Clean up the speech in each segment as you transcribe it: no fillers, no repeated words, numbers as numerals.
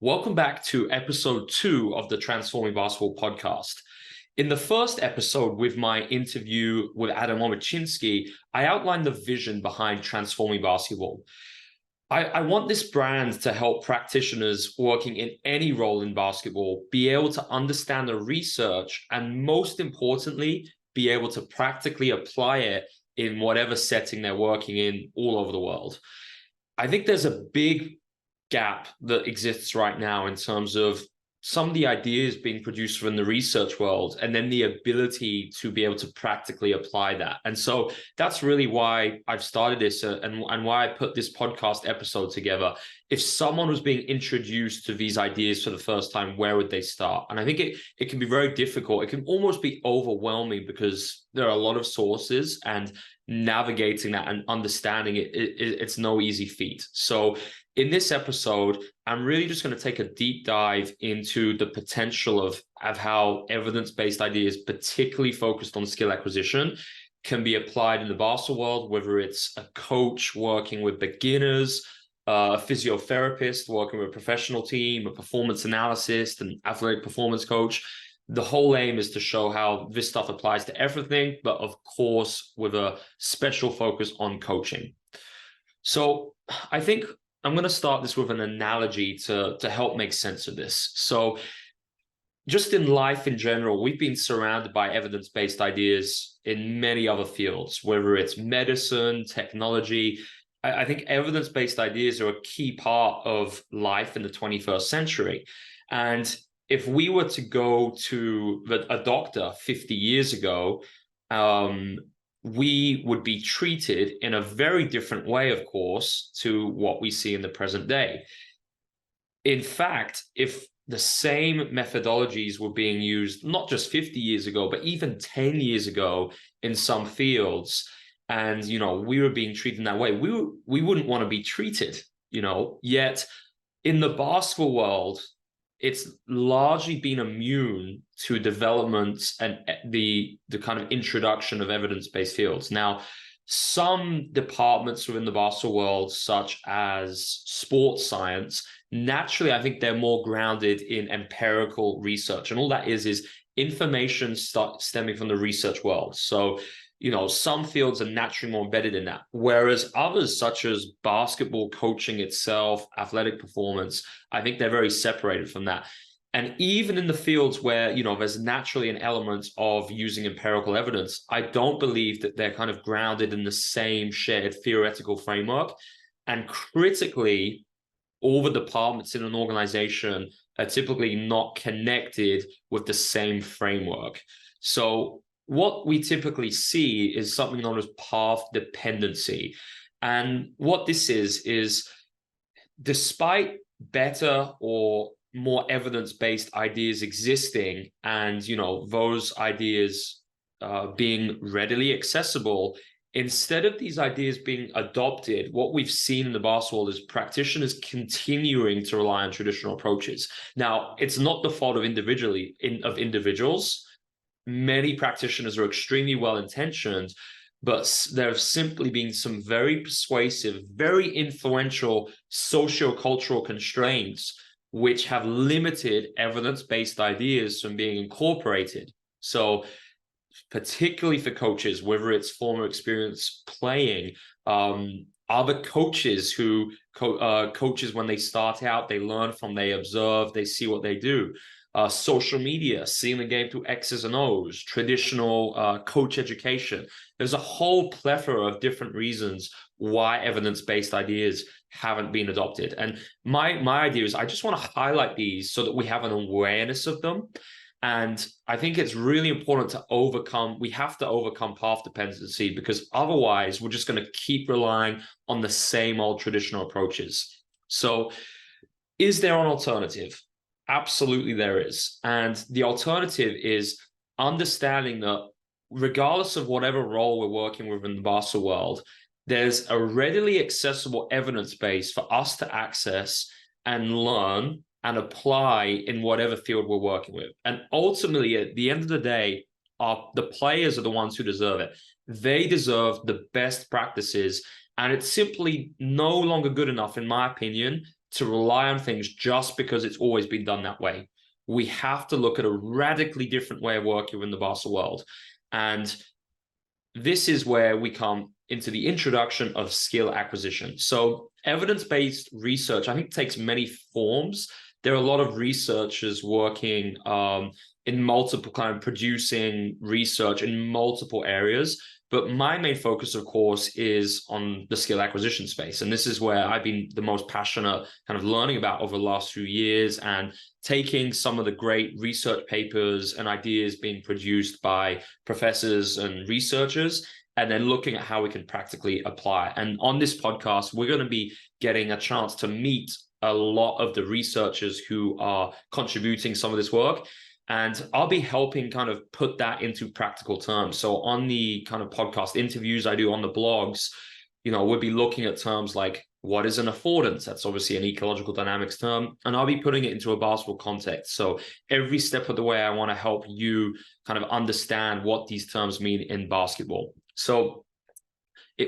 Welcome back to episode 2 of the Transforming Basketball podcast. In the first episode with my interview with Adam Omachinsky, I outlined the vision behind Transforming Basketball. I want this brand to help practitioners working in any role in basketball be able to understand the research and, most importantly, be able to practically apply it in whatever setting they're working in all over the world. I think there's a big gap that exists right now in terms of some of the ideas being produced from the research world and then the ability to be able to practically apply that. And so that's really why I've started this and why I put this podcast episode together. If someone was being introduced to these ideas for the first time, where would they start? And I think it can be very difficult. It can almost be overwhelming because there are a lot of sources, and navigating that and understanding it's no easy feat. So in this episode, I'm really just going to take a deep dive into the potential of how evidence-based ideas, particularly focused on skill acquisition, can be applied in the basketball world, whether it's a coach working with beginners, a physiotherapist working with a professional team, a performance analyst, an athletic performance coach. The whole aim is to show how this stuff applies to everything, but of course, with a special focus on coaching. So I think I'm going to start this with an analogy to help make sense of this. So just in life in general, we've been surrounded by evidence-based ideas in many other fields, whether it's medicine, technology. I think evidence-based ideas are a key part of life in the 21st century. And if we were to go to a doctor 50 years ago, we would be treated in a very different way, of course, to what we see in the present day. In fact, if the same methodologies were being used, not just 50 years ago, but even 10 years ago in some fields, and, we were being treated in that way, we wouldn't want to be treated, yet in the basketball world, it's largely been immune to developments and the kind of introduction of evidence-based fields. Now, some departments within the basketball world, such as sports science, naturally, I think they're more grounded in empirical research. And all that is information stemming from the research world. So, some fields are naturally more embedded in that, whereas others, such as basketball coaching itself, athletic performance, I think they're very separated from that. And even in the fields where, there's naturally an element of using empirical evidence, I don't believe that they're kind of grounded in the same shared theoretical framework. And critically, all the departments in an organization are typically not connected with the same framework. So what we typically see is something known as path dependency. And what this is despite better or more evidence-based ideas existing and, those ideas being readily accessible, instead of these ideas being adopted, what we've seen in the basketball is practitioners continuing to rely on traditional approaches. Now, it's not the fault of individuals. Many practitioners are extremely well-intentioned, but there have simply been some very persuasive, very influential socio-cultural constraints which have limited evidence-based ideas from being incorporated. So particularly for coaches, whether it's former experience playing, other coaches who coaches when they start out, they learn from, they observe, they see what they do. Social media, seeing the game through X's and O's, traditional coach education. There's a whole plethora of different reasons why evidence-based ideas haven't been adopted. And my idea is I just want to highlight these so that we have an awareness of them. And I think it's really important we have to overcome path dependency, because otherwise we're just going to keep relying on the same old traditional approaches. So is there an alternative? Absolutely there is. And the alternative is understanding that regardless of whatever role we're working with in the basketball world, there's a readily accessible evidence base for us to access and learn and apply in whatever field we're working with. And ultimately, at the end of the day, the players are the ones who deserve it. They deserve the best practices. And it's simply no longer good enough, in my opinion, to rely on things just because it's always been done that way. We have to look at a radically different way of working within the basketball world. And this is where we come into the introduction of skill acquisition. So evidence-based research, I think, takes many forms. There are a lot of researchers working in multiple kind of producing research in multiple areas. But my main focus, of course, is on the skill acquisition space. And this is where I've been the most passionate kind of learning about over the last few years, and taking some of the great research papers and ideas being produced by professors and researchers, and then looking at how we can practically apply. And on this podcast, we're going to be getting a chance to meet a lot of the researchers who are contributing some of this work. And I'll be helping kind of put that into practical terms. So on the kind of podcast interviews I do on the blogs, we'll be looking at terms like, what is an affordance? That's obviously an ecological dynamics term. And I'll be putting it into a basketball context. So every step of the way, I want to help you kind of understand what these terms mean in basketball. So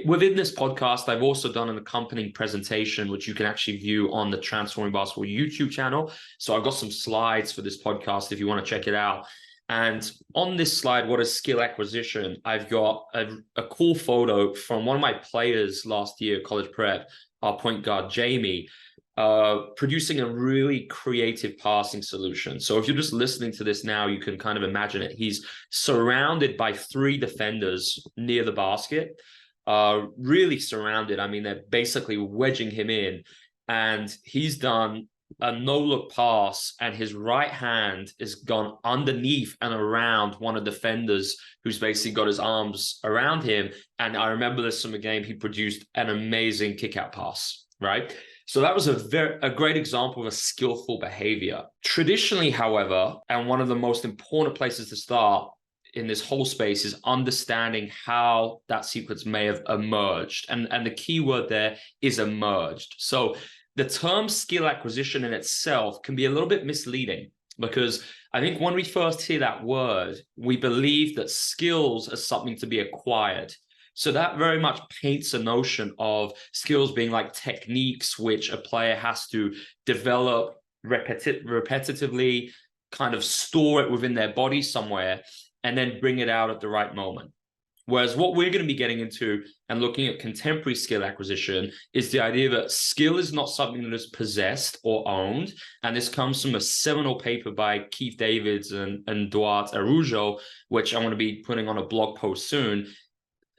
within this podcast, I've also done an accompanying presentation, which you can actually view on the Transforming Basketball YouTube channel. So I've got some slides for this podcast if you want to check it out. And on this slide, what is skill acquisition? I've got a cool photo from one of my players last year, college prep, our point guard, Jamie, producing a really creative passing solution. So if you're just listening to this now, you can kind of imagine it. He's surrounded by 3 defenders near the basket. Really surrounded. I mean, they're basically wedging him in, and he's done a no-look pass, and his right hand has gone underneath and around one of the defenders who's basically got his arms around him. And I remember this from a game, he produced an amazing kick-out pass, right? So that was a great example of a skillful behavior. Traditionally, however, and one of the most important places to start in this whole space is understanding how that sequence may have emerged. And the key word there is emerged. So the term skill acquisition in itself can be a little bit misleading, because I think when we first hear that word, we believe that skills are something to be acquired. So that very much paints a notion of skills being like techniques which a player has to develop repetitively, kind of store it within their body somewhere, and then bring it out at the right moment. Whereas what we're going to be getting into and looking at contemporary skill acquisition is the idea that skill is not something that is possessed or owned. And this comes from a seminal paper by Keith Davids and Duarte Araujo, which I'm going to be putting on a blog post soon.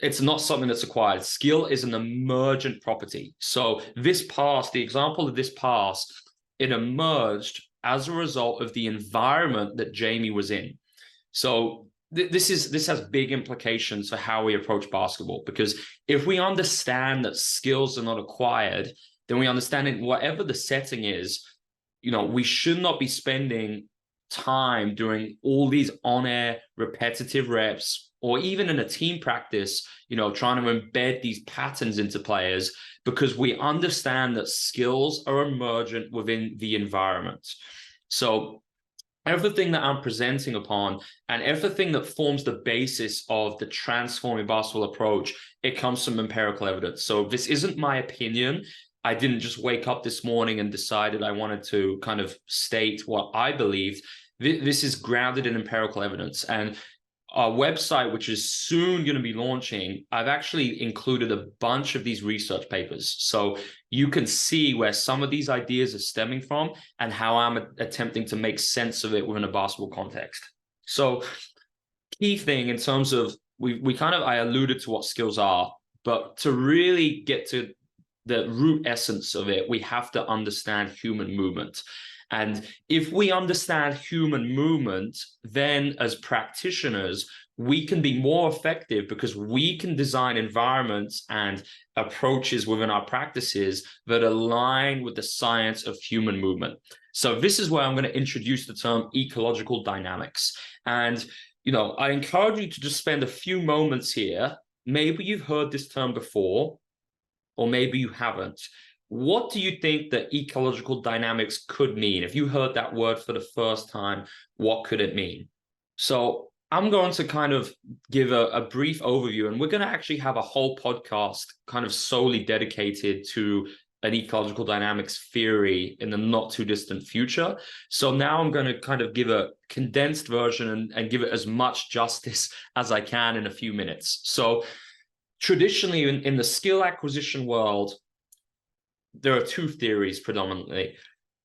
It's not something that's acquired. Skill is an emergent property. So this pass, the example of this pass, it emerged as a result of the environment that Jamie was in. So this has big implications for how we approach basketball, because if we understand that skills are not acquired, then we understand in whatever the setting is, we should not be spending time doing all these on-air repetitive reps, or even in a team practice, trying to embed these patterns into players, because we understand that skills are emergent within the environment. So everything that I'm presenting upon and everything that forms the basis of the transforming basketball approach, it comes from empirical evidence. So this isn't my opinion. I didn't just wake up this morning and decided I wanted to kind of state what I believed. This is grounded in empirical evidence. And our website, which is soon going to be launching, I've actually included a bunch of these research papers. So you can see where some of these ideas are stemming from and how I'm attempting to make sense of it within a basketball context. So key thing in terms of, I alluded to what skills are, but to really get to the root essence of it, we have to understand human movement. And if we understand human movement, then as practitioners, we can be more effective, because we can design environments and approaches within our practices that align with the science of human movement. So this is where I'm going to introduce the term ecological dynamics. And, I encourage you to just spend a few moments here. Maybe you've heard this term before, or maybe you haven't. What do you think that ecological dynamics could mean? If you heard that word for the first time, what could it mean? So I'm going to kind of give a brief overview, and we're going to actually have a whole podcast kind of solely dedicated to an ecological dynamics theory in the not too distant future. So now I'm going to kind of give a condensed version and give it as much justice as I can in a few minutes. So traditionally in the skill acquisition world, there are two theories predominantly.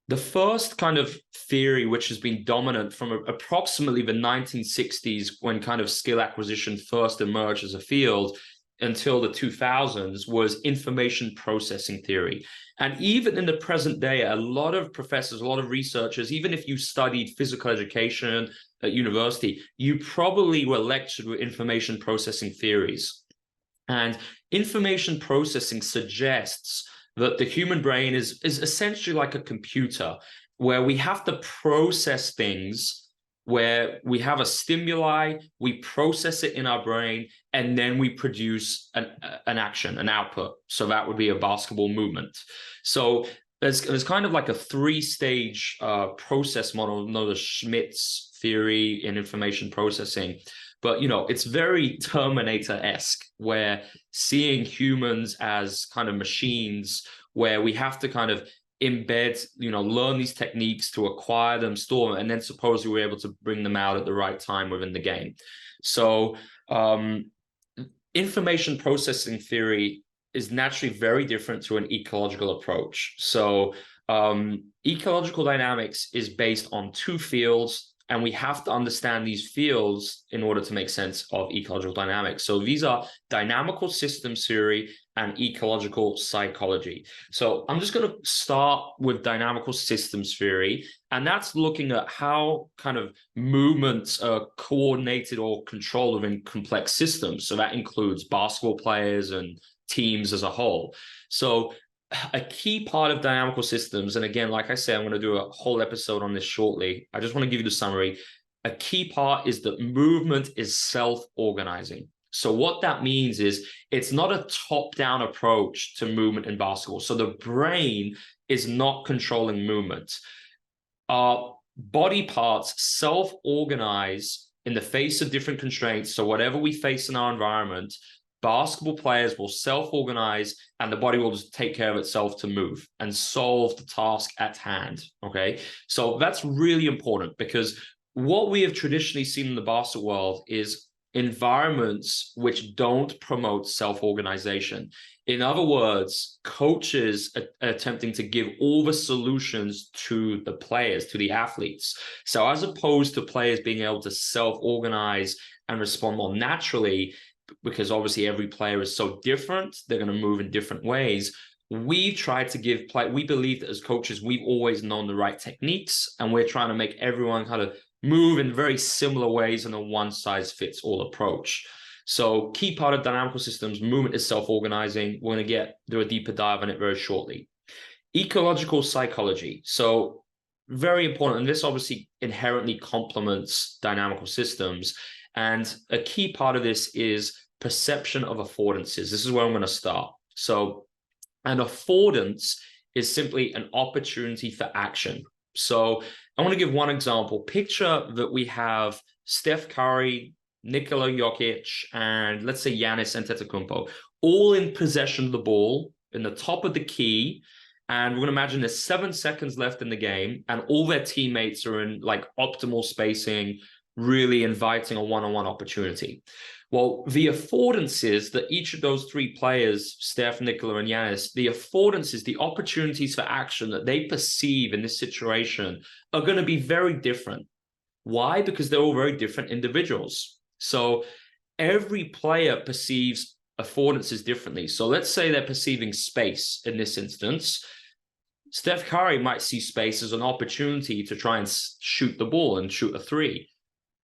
The first kind of theory, which has been dominant from approximately the 1960s, when kind of skill acquisition first emerged as a field, until the 2000s, was information processing theory. And even in the present day, a lot of professors, a lot of researchers, even if you studied physical education at university, you probably were lectured with information processing theories. And information processing suggests that the human brain is essentially like a computer, where we have to process things, where we have a stimuli, we process it in our brain, and then we produce an action, an output. So that would be a basketball movement. So there's kind of like a three-stage process model known as Schmidt's theory in information processing. But, it's very Terminator-esque, where seeing humans as kind of machines, where we have to kind of embed, learn these techniques to acquire them, store them, and then supposedly we're able to bring them out at the right time within the game. So information processing theory is naturally very different to an ecological approach. So ecological dynamics is based on two fields, and we have to understand these fields in order to make sense of ecological dynamics. So these are dynamical systems theory and ecological psychology. So I'm just going to start with dynamical systems theory, and that's looking at how kind of movements are coordinated or controlled within complex systems. So that includes basketball players and teams as a whole. So a key part of dynamical systems, and again, like I said, I'm going to do a whole episode on this shortly. I just want to give you the summary. A key part is that movement is self-organizing. So what that means is it's not a top-down approach to movement in basketball. So the brain is not controlling movement. Our body parts self-organize in the face of different constraints. So whatever we face in our environment, basketball players will self-organize, and the body will just take care of itself to move and solve the task at hand. Okay, so that's really important, because what we have traditionally seen in the basketball world is environments which don't promote self-organization. In other words, coaches are attempting to give all the solutions to the players, to the athletes. So as opposed to players being able to self-organize and respond more naturally, because obviously every player is so different, they're going to move in different ways. We try to give we believe that as coaches, we've always known the right techniques, and we're trying to make everyone kind of move in very similar ways in a one-size-fits-all approach. So key part of dynamical systems, movement is self-organizing. We're going to do a deeper dive on it very shortly. Ecological psychology. So very important, and this obviously inherently complements dynamical systems. And a key part of this is perception of affordances. This is where I'm going to start. So an affordance is simply an opportunity for action. So I want to give one example. Picture that we have Steph Curry, Nikola Jokic, and let's say Giannis Antetokounmpo, all in possession of the ball in the top of the key. And we're going to imagine there's 7 seconds left in the game, and all their teammates are in like optimal spacing, really inviting a one-on-one opportunity. Well, the affordances that each of those three players, Steph, Nikola, and Giannis, the affordances, the opportunities for action that they perceive in this situation are going to be very different. Why? Because they're all very different individuals. So every player perceives affordances differently. So let's say they're perceiving space in this instance. Steph Curry might see space as an opportunity to try and shoot the ball and shoot a three.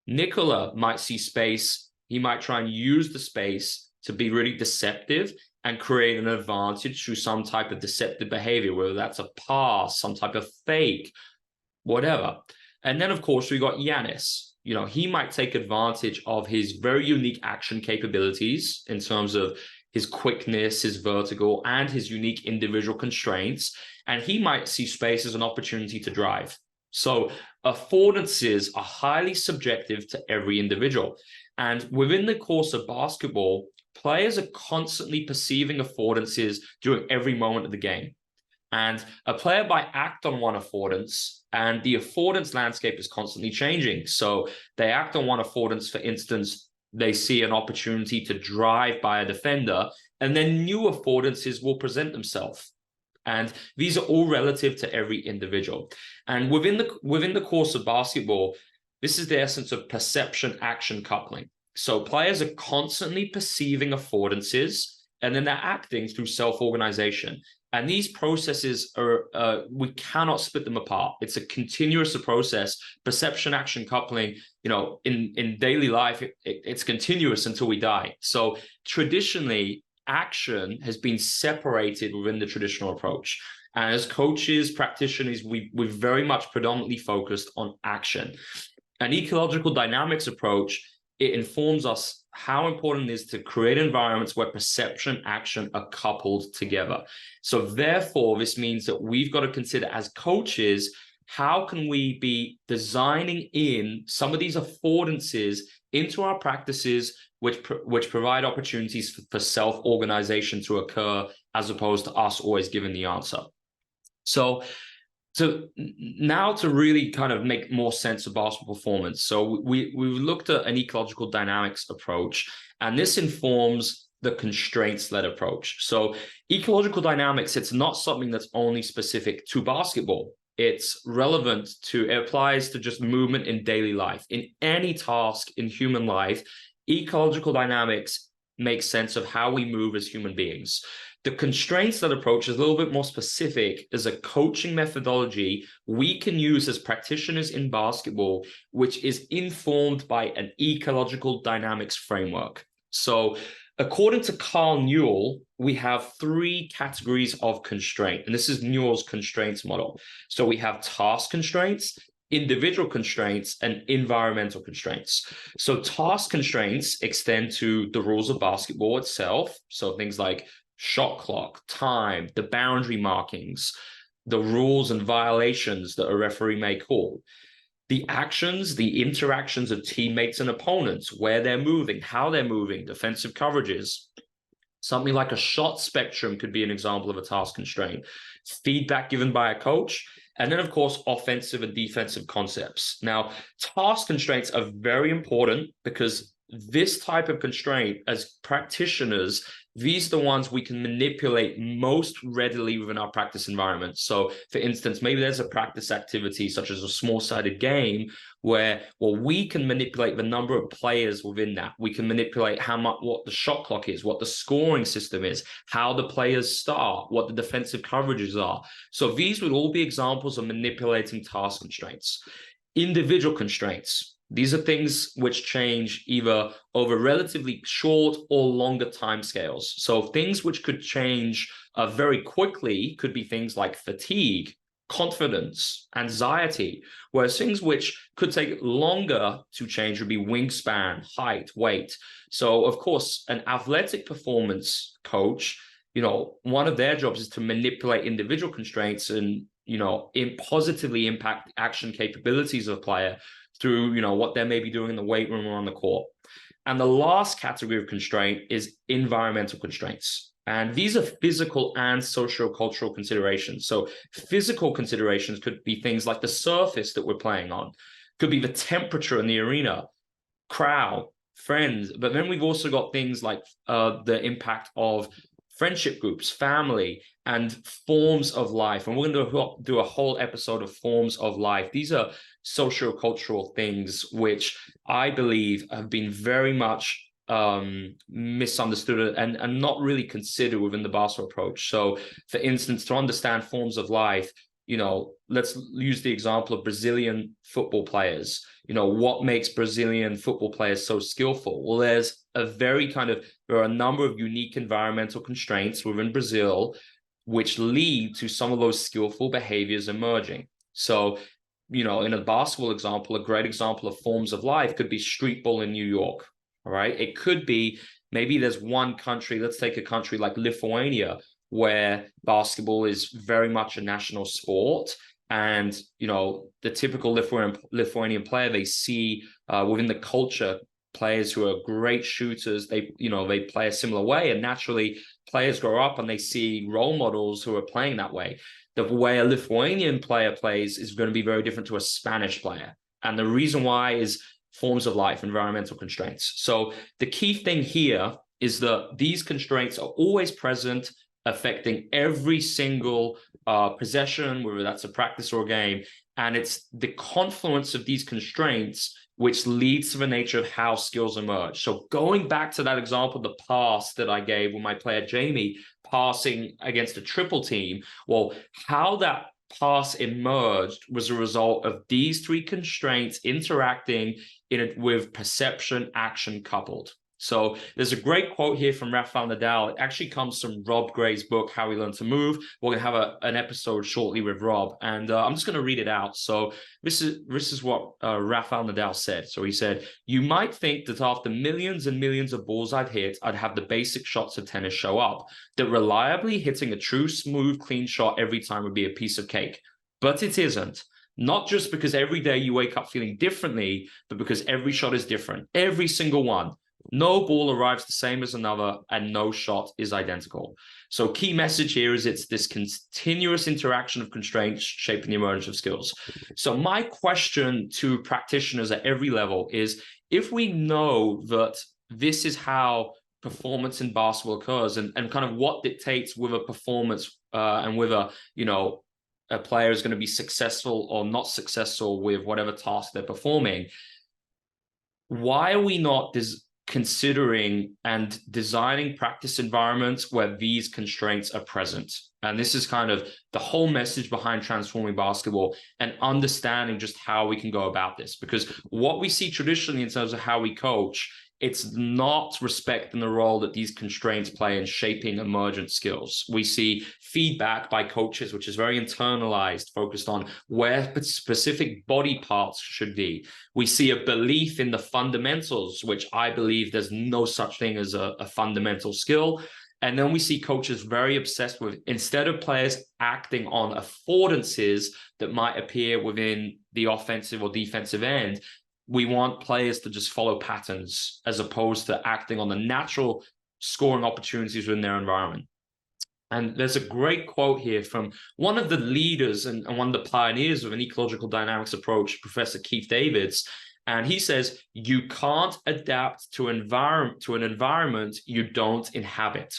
Nikola might see space. He might try and use the space to be really deceptive and create an advantage through some type of deceptive behavior, whether that's a pass, some type of fake, whatever. And then, of course, we got Giannis. He might take advantage of his very unique action capabilities in terms of his quickness, his vertical, and his unique individual constraints. And he might see space as an opportunity to drive. So affordances are highly subjective to every individual. And within the course of basketball, players are constantly perceiving affordances during every moment of the game. And a player might act on one affordance, and the affordance landscape is constantly changing. So they act on one affordance, for instance, they see an opportunity to drive by a defender, and then new affordances will present themselves. And these are all relative to every individual. And within the course of basketball, this is the essence of perception action coupling. So players are constantly perceiving affordances, and then they're acting through self-organization. And these processes are, we cannot split them apart. It's a continuous process. Perception action coupling, in daily life, it's continuous until we die. So traditionally, action has been separated within the traditional approach. And as coaches, practitioners, we've very much predominantly focused on action. An ecological dynamics approach, it informs us how important it is to create environments where perception and action are coupled together. So therefore, this means that we've got to consider as coaches, how can we be designing in some of these affordances into our practices, which provide opportunities for self-organization to occur, as opposed to us always giving the answer. So now to really kind of make more sense of basketball performance. So we've looked at an ecological dynamics approach, and this informs the constraints-led approach. So ecological dynamics, it's not something that's only specific to basketball. It's relevant to, it applies to just movement in daily life. In any task in human life, ecological dynamics makes sense of how we move as human beings. The constraints-led approach is a little bit more specific as a coaching methodology we can use as practitioners in basketball, which is informed by an ecological dynamics framework. So according to Carl Newell, we have 3 categories of constraint, and this is Newell's constraints model. So we have task constraints, individual constraints, and environmental constraints. So task constraints extend to the rules of basketball itself. So things like shot clock, time, the boundary markings, the rules and violations that a referee may call. The actions, the interactions of teammates and opponents, where they're moving, how they're moving, defensive coverages. Something like a shot spectrum could be an example of a task constraint. Feedback given by a coach. And then, of course, offensive and defensive concepts. Now, task constraints are very important because this type of constraint, as practitioners, these are the ones we can manipulate most readily within our practice environment. So, for instance, maybe there's a practice activity such as a small-sided game where, well, we can manipulate the number of players within that. We can manipulate how much, what the shot clock is, what the scoring system is, how the players start, what the defensive coverages are. So these would all be examples of manipulating task constraints. Individual constraints. These are things which change either over relatively short or longer timescales. So things which could change very quickly could be things like fatigue, confidence, anxiety, whereas things which could take longer to change would be wingspan, height, weight. So, of course, an athletic performance coach, one of their jobs is to manipulate individual constraints and, positively impact action capabilities of a player through, what they may be doing in the weight room or on the court. And the last category of constraint is environmental constraints. And these are physical and socio-cultural considerations. So physical considerations could be things like the surface that we're playing on, could be the temperature in the arena, crowd, friends. But then we've also got things like the impact of friendship groups, family, and forms of life. And we're going to do a whole episode of forms of life. These are socio-cultural things which I believe have been very much misunderstood and not really considered within the basketball approach. So, for instance, to understand forms of life, let's use the example of Brazilian football players. What makes Brazilian football players so skillful? Well, there are a number of unique environmental constraints within Brazil which lead to some of those skillful behaviors emerging. So, in a basketball example, a great example of forms of life could be street ball in New York. All right. It could be, maybe there's one country, let's take a country like Lithuania, where basketball is very much a national sport. And, the typical Lithuanian player, they see within the culture players who are great shooters, they play a similar way, and naturally players grow up and they see role models who are playing that way. The way a Lithuanian player plays is going to be very different to a Spanish player. And the reason why is forms of life, environmental constraints. So the key thing here is that these constraints are always present, affecting every single possession, whether that's a practice or a game. And it's the confluence of these constraints which leads to the nature of how skills emerge. So going back to that example, the pass that I gave with my player Jamie passing against a triple team, well, how that pass emerged was a result of these three constraints interacting with perception, action coupled. So there's a great quote here from Rafael Nadal. It actually comes from Rob Gray's book, How We Learn to Move. We're going to have an episode shortly with Rob, and I'm just going to read it out. So this is what Rafael Nadal said. So he said, "You might think that after millions and millions of balls I'd hit, I'd have the basic shots of tennis show up, that reliably hitting a true, smooth, clean shot every time would be a piece of cake. But it isn't. Not just because every day you wake up feeling differently, but because every shot is different. Every single one. No ball arrives the same as another, and no shot is identical." So key message here is it's this continuous interaction of constraints shaping the emergence of skills. So my question to practitioners at every level is, if we know that this is how performance in basketball occurs, and kind of what dictates with a performance and with a player is going to be successful or not successful with whatever task they're performing, why are we not considering and designing practice environments where these constraints are present? And this is kind of the whole message behind transforming basketball, and understanding just how we can go about this. Because what we see traditionally in terms of how we coach, it's not respecting the role that these constraints play in shaping emergent skills. We see feedback by coaches, which is very internalized, focused on where specific body parts should be. We see a belief in the fundamentals, which I believe there's no such thing as a fundamental skill. And then we see coaches very obsessed with, instead of players acting on affordances that might appear within the offensive or defensive end, we want players to just follow patterns as opposed to acting on the natural scoring opportunities within their environment. And there's a great quote here from one of the leaders and one of the pioneers of an ecological dynamics approach, Professor Keith Davids. And he says, "You can't adapt to an environment you don't inhabit."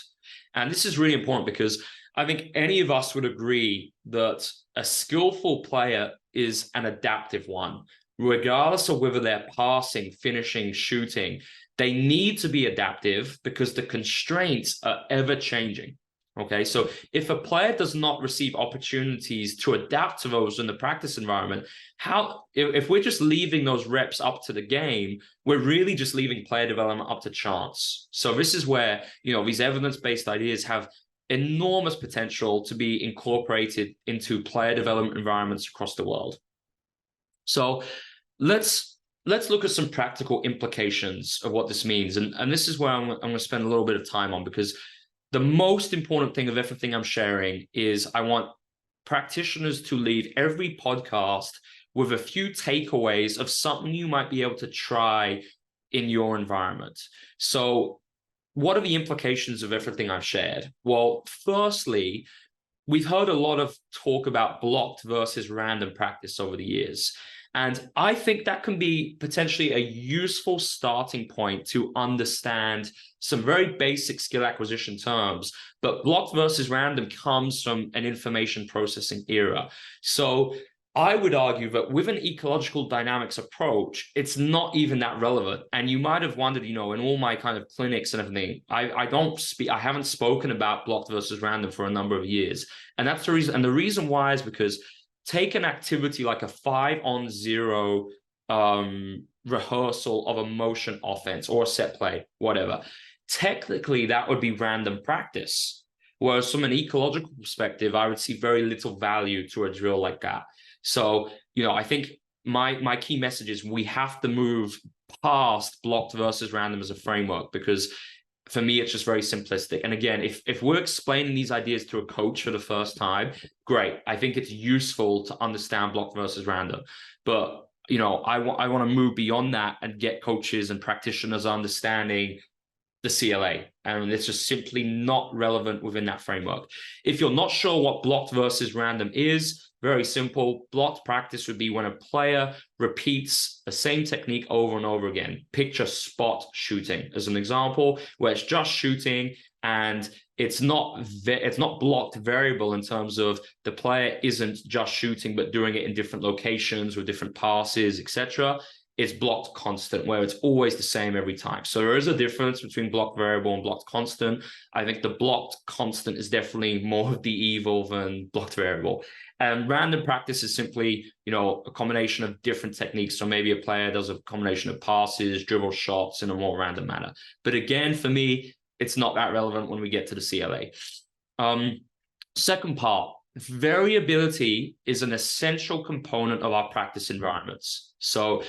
And this is really important, because I think any of us would agree that a skillful player is an adaptive one. Regardless of whether they're passing, finishing, shooting, they need to be adaptive because the constraints are ever changing. Okay, so if a player does not receive opportunities to adapt to those in the practice environment, if we're just leaving those reps up to the game, we're really just leaving player development up to chance. So this is where, these evidence-based ideas have enormous potential to be incorporated into player development environments across the world. So let's look at some practical implications of what this means. And this is where I'm going to spend a little bit of time on, because the most important thing of everything I'm sharing is I want practitioners to leave every podcast with a few takeaways of something you might be able to try in your environment. So what are the implications of everything I've shared? Well, firstly, we've heard a lot of talk about blocked versus random practice over the years. And I think that can be potentially a useful starting point to understand some very basic skill acquisition terms. But blocked versus random comes from an information processing era. So I would argue that with an ecological dynamics approach, it's not even that relevant. And you might have wondered, in all my kind of clinics and everything, I haven't spoken about blocked versus random for a number of years. And that's the reason. And the reason why is because take an activity like a 5-on-0 rehearsal of a motion offense or a set play, whatever. Technically, that would be random practice. Whereas from an ecological perspective, I would see very little value to a drill like that. So, I think my key message is we have to move past blocked versus random as a framework, because for me, it's just very simplistic. And again, if we're explaining these ideas to a coach for the first time, great. I think it's useful to understand block versus random. But I want to move beyond that and get coaches and practitioners understanding the CLA, and it's just simply not relevant within that framework. If you're not sure what blocked versus random is, very simple. Blocked practice would be when a player repeats the same technique over and over again. Picture spot shooting as an example, where it's just shooting and it's not blocked variable in terms of the player isn't just shooting but doing it in different locations with different passes, etc. It's blocked constant, where it's always the same every time. So there is a difference between blocked variable and blocked constant. I think the blocked constant is definitely more of the evil than blocked variable. And random practice is simply, a combination of different techniques. So maybe a player does a combination of passes, dribble shots in a more random manner. But again, for me, it's not that relevant when we get to the CLA. Second part, variability is an essential component of our practice environments. So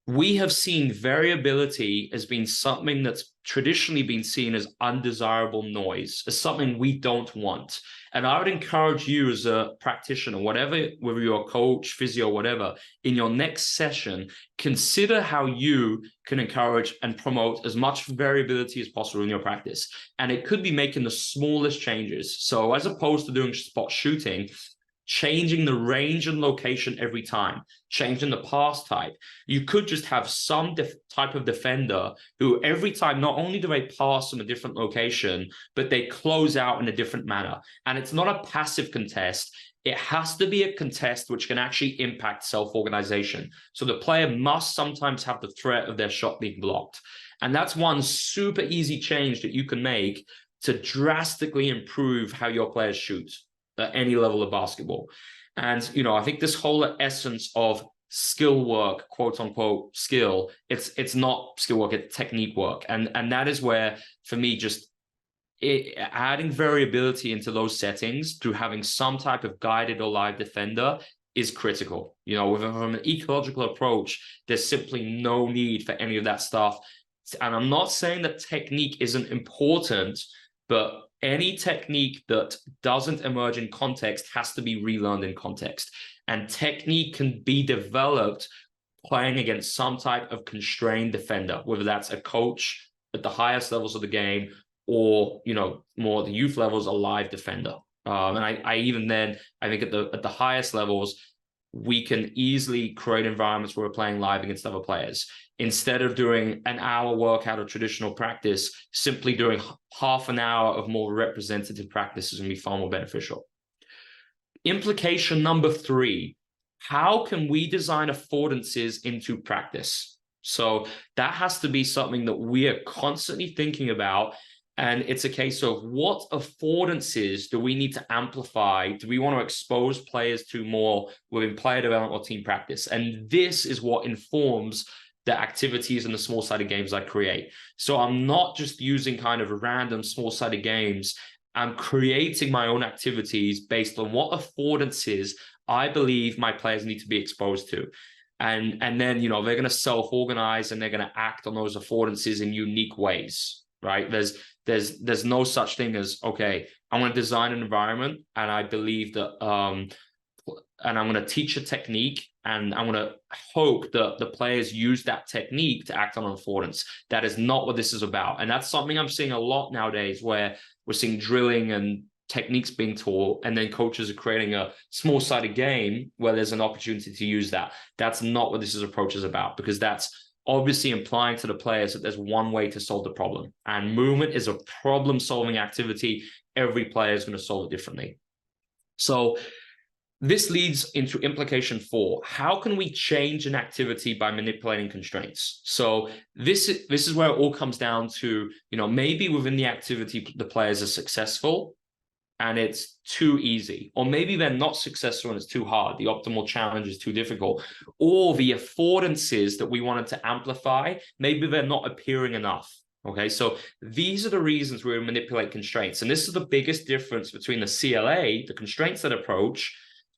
we have seen variability as being something that's traditionally been seen as undesirable noise, as something we don't want. And I would encourage you as a practitioner, whether you're a coach, physio, whatever, in your next session, consider how you can encourage and promote as much variability as possible in your practice. And it could be making the smallest changes. So as opposed to doing spot shooting, changing the range and location every time, changing the pass type. You could just have some type of defender who every time, not only do they pass from a different location, but they close out in a different manner. And it's not a passive contest. It has to be a contest which can actually impact self-organization. So the player must sometimes have the threat of their shot being blocked. And that's one super easy change that you can make to drastically improve how your players shoot at any level of basketball. And, I think this whole essence of skill work, quote unquote skill, it's not skill work, it's technique work. And that is where, for me, just adding variability into those settings through having some type of guided or live defender is critical. From an ecological approach, there's simply no need for any of that stuff. And I'm not saying that technique isn't important, but any technique that doesn't emerge in context has to be relearned in context. And technique can be developed playing against some type of constrained defender, whether that's a coach at the highest levels of the game or, more at the youth levels, a live defender. And I think at the highest levels, we can easily create environments where we're playing live against other players. Instead of doing an hour workout of traditional practice, simply doing half an hour of more representative practice is going to be far more beneficial. Implication number 3, how can we design affordances into practice? So that has to be something that we are constantly thinking about. And it's a case of what affordances do we need to amplify? Do we want to expose players to more within player development or team practice? And this is what informs the activities and the small-sided games I create. So I'm not just using kind of random small-sided games. I'm creating my own activities based on what affordances I believe my players need to be exposed to. And then, they're going to self-organize and they're going to act on those affordances in unique ways, right? There's no such thing as, okay, I'm going to design an environment and I believe that, and I'm going to teach a technique and I'm going to hope that the players use that technique to act on an affordance. That is not what this is about. And that's something I'm seeing a lot nowadays, where we're seeing drilling and techniques being taught, and then coaches are creating a small-sided game where there's an opportunity to use that. That's not what this approach is about, because that's obviously implying to the players that there's one way to solve the problem. And movement is a problem-solving activity. Every player is going to solve it differently. So this leads into implication 4. How can we change an activity by manipulating constraints? So this is where it all comes down to, maybe within the activity, the players are successful and it's too easy, or maybe they're not successful and it's too hard. The optimal challenge is too difficult, or the affordances that we wanted to amplify, maybe they're not appearing enough. Okay, so these are the reasons we manipulate constraints. And this is the biggest difference between the CLA, the constraints-led approach,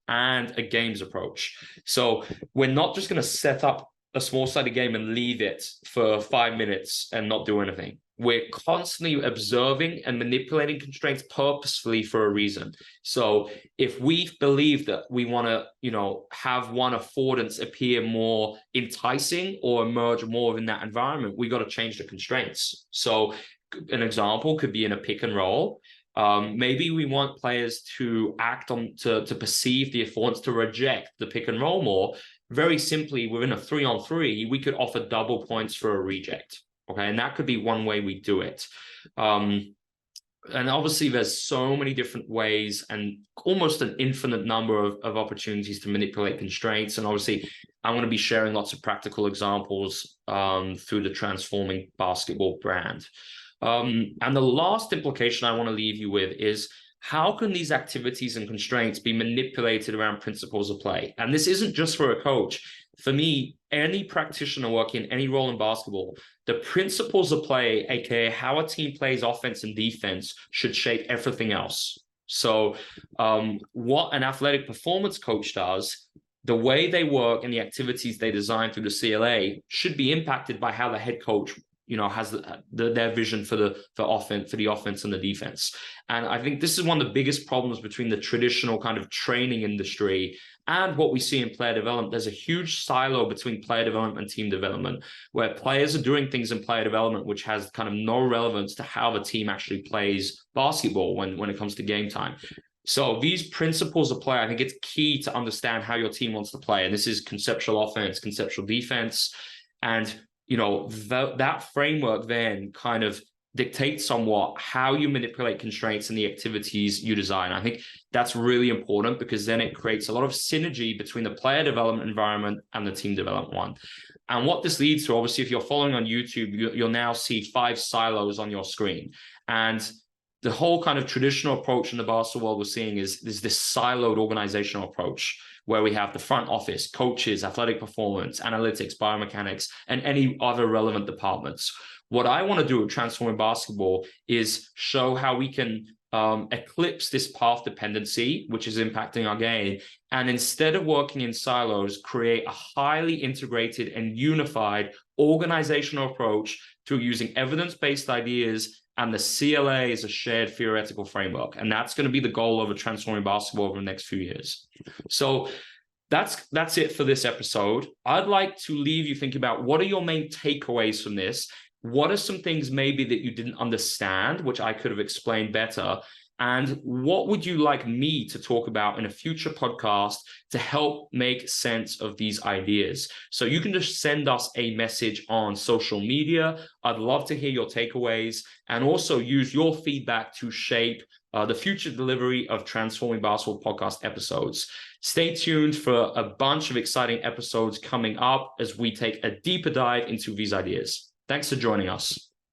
and a games approach. So we're not just going to set up a small-sided game and leave it for 5 minutes and not do anything. we're constantly observing and manipulating constraints purposefully for a reason. So if we believe that we want to, have one affordance appear more enticing or emerge more in that environment, we got to change the constraints. So an example could be in a pick and roll. Maybe we want players to act on to perceive the affordance to reject the pick and roll more. Very simply, within a 3-on-3, we could offer double points for a reject. Okay, and that could be one way we do it. And obviously, there's so many different ways and almost an infinite number of opportunities to manipulate constraints. And obviously, I'm going to be sharing lots of practical examples through the Transforming Basketball brand. And the last implication I want to leave you with is, how can these activities and constraints be manipulated around principles of play? And this isn't just for a coach. For me, any practitioner working any role in basketball, the principles of play, aka how a team plays offense and defense, should shape everything else. So what an athletic performance coach does, the way they work and the activities they design through the CLA should be impacted by how the head coach has their vision for the offense and the defense. And I think this is one of the biggest problems between the traditional kind of training industry and what we see in player development. There's a huge silo between player development and team development, where players are doing things in player development which has kind of no relevance to how the team actually plays basketball when it comes to game time. So these principles of play, I think it's key to understand how your team wants to play. And this is conceptual offense, conceptual defense. And that framework then kind of dictates somewhat how you manipulate constraints and the activities you design. I think that's really important, because then it creates a lot of synergy between the player development environment and the team development one. And what this leads to, obviously, if you're following on YouTube, you'll now see 5 silos on your screen. And the whole kind of traditional approach in the basketball world we're seeing is this siloed organizational approach, where we have the front office, coaches, athletic performance, analytics, biomechanics, and any other relevant departments. What I want to do with Transforming Basketball is show how we can eclipse this path dependency, which is impacting our game, and instead of working in silos, create a highly integrated and unified organizational approach through using evidence-based ideas and the CLA is a shared theoretical framework. And that's going to be the goal of a Transforming Basketball over the next few years. So that's it for this episode. I'd like to leave you thinking about, what are your main takeaways from this? What are some things maybe that you didn't understand, which I could have explained better? And what would you like me to talk about in a future podcast to help make sense of these ideas? So you can just send us a message on social media. I'd love to hear your takeaways, and also use your feedback to shape the future delivery of Transforming Basketball podcast episodes. Stay tuned for a bunch of exciting episodes coming up as we take a deeper dive into these ideas. Thanks for joining us.